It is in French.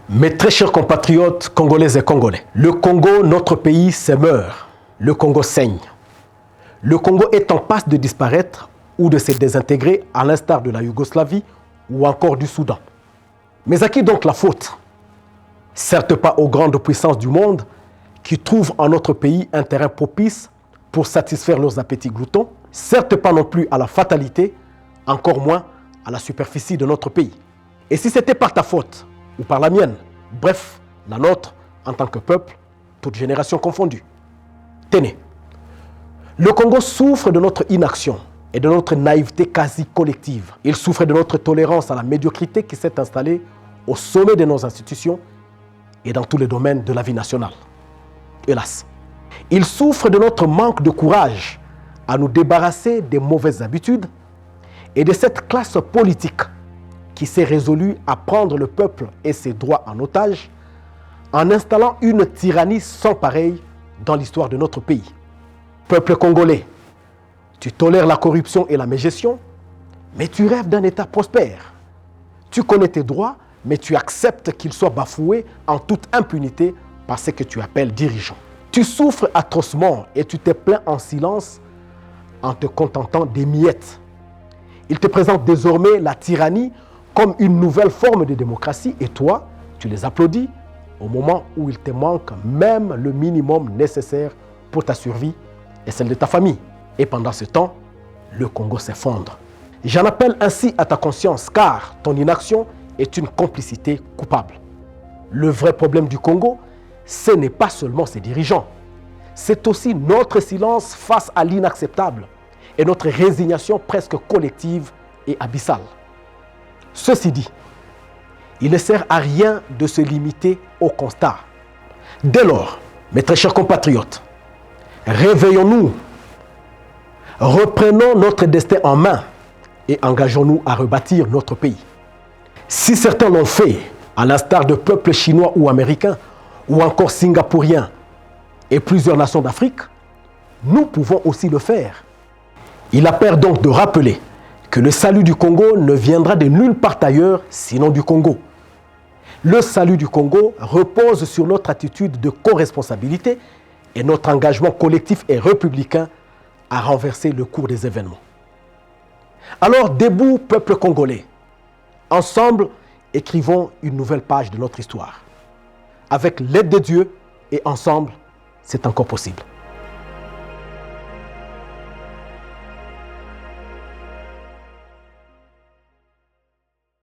Mes très chers compatriotes congolais et congolais, le Congo, notre pays, s'émeurt. Le Congo saigne. Le Congo est en passe de disparaître ou de se désintégrer à l'instar de la Yougoslavie ou encore du Soudan. Mais à qui donc la faute? Certes pas aux grandes puissances du monde qui trouvent en notre pays un terrain propice pour satisfaire leurs appétits gloutons, certes pas non plus à la fatalité, encore moins à la superficie de notre pays. Et si c'était par ta faute ou par la mienne, bref, la nôtre en tant que peuple, toute génération confondue. Tenez, le Congo souffre de notre inaction et de notre naïveté quasi collective. Il souffre de notre tolérance à la médiocrité qui s'est installée au sommet de nos institutions et dans tous les domaines de la vie nationale. Hélas, il souffre de notre manque de courage à nous débarrasser des mauvaises habitudes et de cette classe politique qui s'est résolue à prendre le peuple et ses droits en otage en installant une tyrannie sans pareille dans l'histoire de notre pays. Peuple congolais, tu tolères la corruption et la mégestion, mais tu rêves d'un État prospère. Tu connais tes droits, mais tu acceptes qu'ils soient bafoués en toute impunité par ce que tu appelles dirigeants. Tu souffres atrocement et tu te plains en silence en te contentant des miettes. Ils te présentent désormais la tyrannie comme une nouvelle forme de démocratie et toi, tu les applaudis au moment où il te manque même le minimum nécessaire pour ta survie et celle de ta famille. Et pendant ce temps, le Congo s'effondre. J'en appelle ainsi à ta conscience car ton inaction est une complicité coupable. Le vrai problème du Congo, ce n'est pas seulement ses dirigeants. C'est aussi notre silence face à l'inacceptable et notre résignation presque collective et abyssale. Ceci dit, il ne sert à rien de se limiter au constat. Dès lors, mes très chers compatriotes, réveillons-nous, reprenons notre destin en main et engageons-nous à rebâtir notre pays. Si certains l'ont fait, à l'instar de peuples chinois ou américains, ou encore singapouriens et plusieurs nations d'Afrique, nous pouvons aussi le faire. Il appert donc de rappeler que le salut du Congo ne viendra de nulle part ailleurs, sinon du Congo. Le salut du Congo repose sur notre attitude de co-responsabilité et notre engagement collectif et républicain à renverser le cours des événements. Alors, debout, peuple congolais, ensemble, écrivons une nouvelle page de notre histoire. Avec l'aide de Dieu et ensemble, c'est encore possible.